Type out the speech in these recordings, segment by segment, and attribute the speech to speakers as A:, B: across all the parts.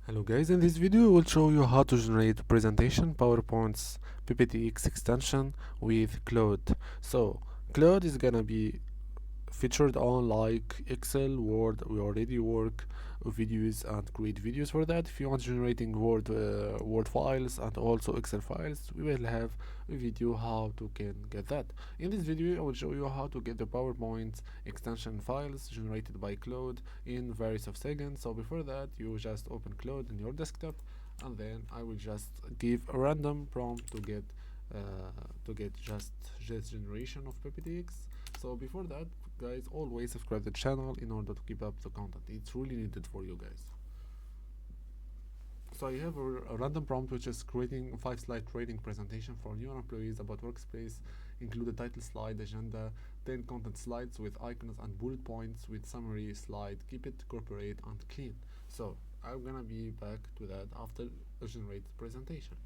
A: Hello guys, in this video I will show you how to generate presentation PowerPoint's PPTX extension with Claude. So Claude is gonna be featured on like Excel, Word. We already work videos and create videos for that. If you want generating Word files and also Excel files, we will have a video how to can get that. In this video I will show you how to get the PowerPoint extension files generated by Claude in various of seconds. So before that, you just open Claude in your desktop, and then I will just give a random prompt to get just generation of PPTX. So before that, guys, always subscribe the channel in order to keep up the content. It's really needed for you guys. So I have a random prompt which is creating a 5-slide training presentation for new employees about workspace. Include a title slide, agenda, 10 content slides with icons and bullet points with summary slide. Keep it corporate and clean. So I'm gonna be back to that after a generated presentation.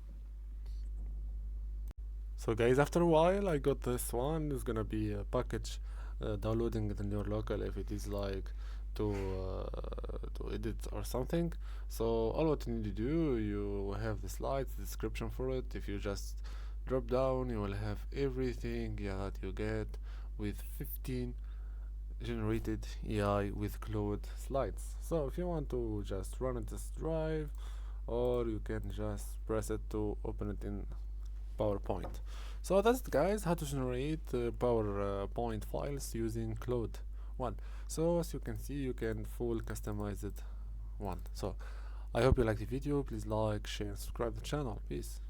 A: So guys, after a while I got this one. It's gonna be a package downloading it in your local if it is like to edit or something. So all what you need to do, you have the slides, the description for it. If you just drop down, you will have everything that you get with 15 generated AI with Claude slides. So if you want to just run it as drive, or you can just press it to open it in PowerPoint. So that's it, guys, how to generate PowerPoint files using Claude 1. So as you can see, you can full customize it one. So I hope you like the video. Please like, share, and subscribe the channel. Peace.